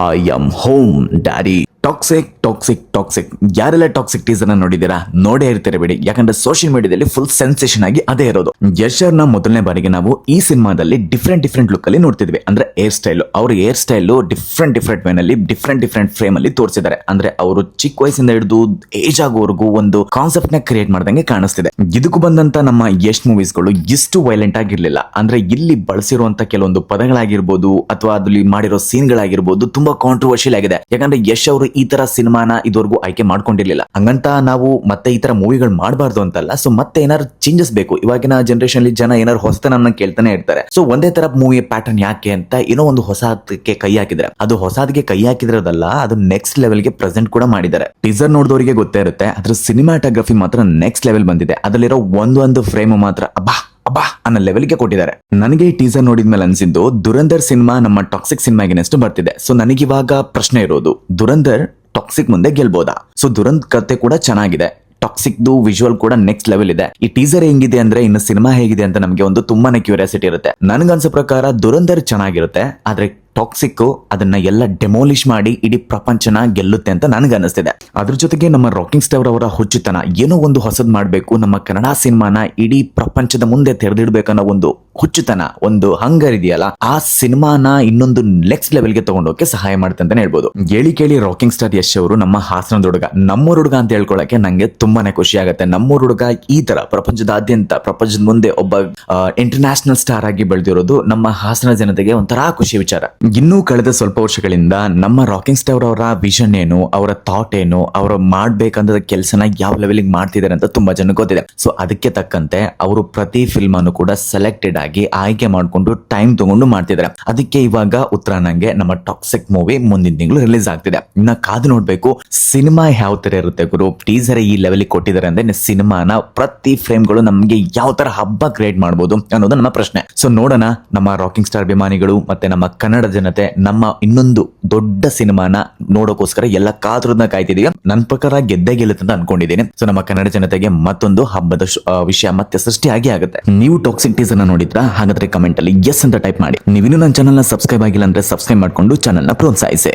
I am home daddy. Toxic toxic toxic ಯಾರೆಲ್ಲ toxic teaser ನೋಡಿದ್ದೀರಾ? ನೋಡೇ ಇರ್ತೀರ ಬಿಡಿ, ಯಾಕಂದ್ರೆ ಸೋಷಿಯಲ್ ಮೀಡಿಯಾದಲ್ಲಿ ಫುಲ್ ಸೆನ್ಸೇಷನ್ ಆಗಿ ಅದೇ ಇರೋದು. ಯಶ್ ಅವ್ರನ್ನ ಮೊದಲನೇ ಬಾರಿಗೆ ನಾವು ಈ ಸಿನಿಮಾದಲ್ಲಿ ಡಿಫ್ರೆಂಟ್ ಲುಕ್ ಅಲ್ಲಿ ನೋಡ್ತಿದ್ವಿ. ಅಂದ್ರೆ ಹೇರ್ ಸ್ಟೈಲ್, ಅವ್ರ ಹೇರ್ ಸ್ಟೈಲ್ ಡಿಫ್ರೆಂಟ್ ವೇ ನಲ್ಲಿ ಡಿಫ್ರೆಂಟ್ ಫ್ರೇಮ್ ಅಲ್ಲಿ ತೋರಿಸಿದ್ದಾರೆ. ಅಂದ್ರೆ ಅವರು ಚಿಕ್ಕ ವಯಸ್ಸಿಂದ ಹಿಡಿದು ಏಜ್ ಆಗೋವರೆಗೂ ಒಂದು ಕಾನ್ಸೆಪ್ಟ್ ನ ಕ್ರಿಯೇಟ್ ಮಾಡ್ದಂಗೆ ಕಾಣಿಸ್ತಿದೆ. ಇದಕ್ಕೂ ಬಂದಂತ ನಮ್ಮ ಯಶ್ ಮೂವೀಸ್ ಗಳು ಇಷ್ಟು ವೈಲೆಂಟ್ ಆಗಿರ್ಲಿಲ್ಲ. ಅಂದ್ರೆ ಇಲ್ಲಿ ಬಳಸಿರುವಂತ ಕೆಲವೊಂದು ಪದಗಳಾಗಿರ್ಬೋದು ಅಥವಾ ಅದ್ರಲ್ಲಿ ಮಾಡಿರೋ ಸೀನ್ ಗಳಾಗಿರ್ಬೋದು ತುಂಬಾ ಕಾಂಟ್ರವರ್ಷಿಯಲ್ ಆಗಿದೆ. ಯಾಕಂದ್ರೆ ಯಶ್ ಅವರು ಈ ತರ ಸಿನಿಮಾನ ಇದುವರೆಗೂ ಆಯ್ಕೆ ಮಾಡ್ಕೊಂಡಿರ್ಲಿಲ್ಲ. ಹಂಗಂತ ನಾವು ಮತ್ತೆ ಈ ತರ ಮೂವಿಗಳು ಮಾಡಬಾರ್ದು ಅಂತಲ್ಲ. ಸೊ ಮತ್ತೆ ಏನಾದ್ರು ಚೇಂಜಸ್ ಬೇಕು. ಇವಾಗಿನ ಜನರೇಷನ್ ಅಲ್ಲಿ ಜನ ಏನಾದ್ರು ಹೊಸತನ ಕೇಳ್ತಾನೆ ಇರ್ತಾರೆ. ಸೊ ಒಂದೇ ತರ ಮೂವಿ ಪ್ಯಾಟರ್ನ್ ಯಾಕೆ ಅಂತ ಏನೋ ಒಂದು ಹೊಸದಕ್ಕೆ ಕೈ ಹಾಕಿದ್ರೆ, ಅದು ಹೊಸದಕ್ಕೆ ಕೈ ಹಾಕಿದ್ರದಲ್ಲ, ಅದು ನೆಕ್ಸ್ಟ್ ಲೆವೆಲ್ ಗೆ ಪ್ರೆಸೆಂಟ್ ಕೂಡ ಮಾಡಿದ್ದಾರೆ. ಟೀಸರ್ ನೋಡಿದವರಿಗೆ ಗೊತ್ತೇ ಇರುತ್ತೆ, ಅದ್ರ ಸಿನಿಮಾಟೋಗ್ರಫಿ ಮಾತ್ರ ನೆಕ್ಸ್ಟ್ ಲೆವೆಲ್ ಬಂದಿದೆ. ಅದರಲ್ಲಿರೋ ಒಂದು ಫ್ರೇಮ್ ಮಾತ್ರ ಅಬ್ಬಾ ಅನ್ನೋ ಲೆವೆಲ್ಗೆ ಕೊಟ್ಟಿದ್ದಾರೆ. ನನಗೆ ಈ ಟೀಸರ್ ನೋಡಿದ್ಮೇಲೆ ಅನ್ಸಿದ್ದು, ದುರಂಧರ್ ಸಿನಿಮಾ ನಮ್ಮ ಟಾಕ್ಸಿಕ್ ಸಿನಿಮಾಗಿನಷ್ಟು ಬರ್ತಿದೆ. ಸೊ ನನಗಿವಾಗ ಪ್ರಶ್ನೆ ಇರೋದು, ದುರಂಧರ್ ಟಾಕ್ಸಿಕ್ ಮುಂದೆ ಗೆಲ್ಬೋದಾ? ಸೊ ದುರಂಧರ್ ಕತೆ ಕೂಡ ಚೆನ್ನಾಗಿದೆ, ಟಾಕ್ಸಿಕ್ ದು ವಿಜುವಲ್ ಕೂಡ ನೆಕ್ಸ್ಟ್ ಲೆವೆಲ್ ಇದೆ. ಈ ಟೀಸರ್ ಹೆಂಗಿದೆ ಅಂದ್ರೆ ಇನ್ನು ಸಿನಿಮಾ ಹೇಗಿದೆ ಅಂತ ನಮಗೆ ಒಂದು ತುಂಬಾನೇ ಕ್ಯೂರಿಯಾಸಿಟಿ ಇರುತ್ತೆ. ನನ್ಗನ್ಸೋ ಪ್ರಕಾರ ದುರಂಧರ್ ಚೆನ್ನಾಗಿರುತ್ತೆ, ಆದ್ರೆ ಟಾಕ್ಸಿಕ್ ಅದನ್ನ ಎಲ್ಲ ಡೆಮೋಲಿಷ್ ಮಾಡಿ ಇಡೀ ಪ್ರಪಂಚನ ಗೆಲ್ಲುತ್ತೆ ಅಂತ ನನಗೆ ಅನಿಸ್ತಿದೆ. ಅದ್ರ ಜೊತೆಗೆ ನಮ್ಮ ರಾಕಿಂಗ್ ಸ್ಟಾರ್ ಅವರ ಹುಚ್ಚುತನ, ಏನೋ ಒಂದು ಹೊಸದ್ ಮಾಡ್ಬೇಕು, ನಮ್ಮ ಕನ್ನಡ ಸಿನಿಮಾನ ಇಡೀ ಪ್ರಪಂಚದ ಮುಂದೆ ತೆರೆದಿಡ್ಬೇಕನ್ನೋ ಒಂದು ಹುಚ್ಚುತನ, ಒಂದು ಹಂಗರ್ ಇದೆಯಲ್ಲ, ಆ ಸಿನಿಮಾನ ಇನ್ನೊಂದು ನೆಕ್ಸ್ಟ್ ಲೆವೆಲ್ಗೆ ತಗೊಂಡೋಕೆ ಸಹಾಯ ಮಾಡುತ್ತೆ ಅಂತಾನೆ ಹೇಳ್ಬೋದು. ಕೇಳಿ ರಾಕಿಂಗ್ ಸ್ಟಾರ್ ಯಶ್ ಅವರು ನಮ್ಮ ಹಾಸನದ ಹುಡುಗ, ನಮ್ಮೂರ ಹುಡುಗ ಅಂತ ಹೇಳ್ಕೊಳಕ್ಕೆ ನಂಗೆ ತುಂಬಾನೇ ಖುಷಿ ಆಗುತ್ತೆ. ನಮ್ಮೂರ ಹುಡುಗ ಈ ತರ ಪ್ರಪಂಚದ ಮುಂದೆ ಒಬ್ಬ ಇಂಟರ್ನ್ಯಾಷನಲ್ ಸ್ಟಾರ್ ಆಗಿ ಬೆಳೆದಿರೋದು ನಮ್ಮ ಹಾಸನ ಜನತೆಗೆ ಒಂಥರ ಖುಷಿ ವಿಚಾರ. ಇನ್ನೂ ಕಳೆದ ಸ್ವಲ್ಪ ವರ್ಷಗಳಿಂದ ನಮ್ಮ ರಾಕಿಂಗ್ ಸ್ಟಾರ್ ಅವರ ವಿಷನ್ ಏನು, ಅವರ ಥಾಟ್ ಏನು, ಅವರು ಮಾಡ್ಬೇಕಂದ ಕೆಲಸನ ಯಾವ ಲೆವೆಲ್ಗೆ ಮಾಡ್ತಿದ್ದಾರೆ ಅಂತ ತುಂಬಾ ಜನ ಗೊತ್ತಿದೆ. ಸೊ ಅದಕ್ಕೆ ತಕ್ಕಂತೆ ಅವರು ಪ್ರತಿ ಫಿಲ್ಮ್ ಅನ್ನು ಕೂಡ ಸೆಲೆಕ್ಟೆಡ್ ಆಗಿ ಆಯ್ಕೆ ಮಾಡಿಕೊಂಡು ಟೈಮ್ ತಗೊಂಡು ಮಾಡ್ತಿದ್ದಾರೆ. ಅದಕ್ಕೆ ಇವಾಗ ಉತ್ತರಾಯಣಂಗೆ ನಮ್ಮ ಟಾಕ್ಸಿಕ್ ಮೂವಿ ಮುಂದಿನ ತಿಂಗಳು ರಿಲೀಸ್ ಆಗ್ತಿದೆ. ಇನ್ನ ಕಾದು ನೋಡ್ಬೇಕು ಸಿನಿಮಾ ಯಾವ ತರ ಇರುತ್ತೆ ಗುರು. ಟೀಸರ್ ಈ ಲೆವೆಲ್ ಕೊಟ್ಟಿದ್ದಾರೆ ಅಂದ್ರೆ ಸಿನಿಮಾನ ಪ್ರತಿ ಫ್ರೇಮ್ಗಳು ನಮ್ಗೆ ಯಾವ ತರ ಹಬ್ಬ ಕ್ರಿಯೇಟ್ ಮಾಡಬಹುದು ಅನ್ನೋದು ನಮ್ಮ ಪ್ರಶ್ನೆ. ಸೊ ನೋಡೋಣ, ನಮ್ಮ ರಾಕಿಂಗ್ ಸ್ಟಾರ್ ಅಭಿಮಾನಿಗಳು ಮತ್ತೆ ನಮ್ಮ ಕನ್ನಡ ಜನತೆ ನಮ್ಮ ಇನ್ನೊಂದು ದೊಡ್ಡ ಸಿನಿಮಾನ ನೋಡೋಕೋಸ್ಕರ ಎಲ್ಲ ಕಾದ್ರನ್ನ ಕಾಯ್ತಿದೀವಿ. ನನ್ನ ಪ್ರಕಾರ ಗೆದ್ದೇ ಗೆಲ್ಲುತ್ತೆ ಅಂತ ಅನ್ಕೊಂಡಿದ್ದೀನಿ. ಸೊ ನಮ್ಮ ಕನ್ನಡ ಜನತೆಗೆ ಮತ್ತೊಂದು ಹಬ್ಬದ ವಿಷಯ ಮತ್ತೆ ಸೃಷ್ಟಿ ಆಗುತ್ತೆ. ನೀವು ಟಾಕ್ಸಿಕ್ ಟೀಸರ್ ನೋಡಿದ್ರಾ? ಹಾಗಾದ್ರೆ ಕಮೆಂಟ್ ಅಲ್ಲಿ ಎಸ್ ಅಂತ ಟೈಪ್ ಮಾಡಿ. ನೀವಿನ್ನೂ ನನ್ನ ಚಾನಲ್ ನ ಸಬ್ಸ್ಕ್ರೈಬ್ ಆಗಿಲ್ಲ ಅಂದ್ರೆ ಸಬ್ಸ್ಕ್ರೈಬ್ ಮಾಡ್ಕೊಂಡು ಚಾನಲ್ ನ ಪ್ರೋತ್ಸಾಹಿಸಿ.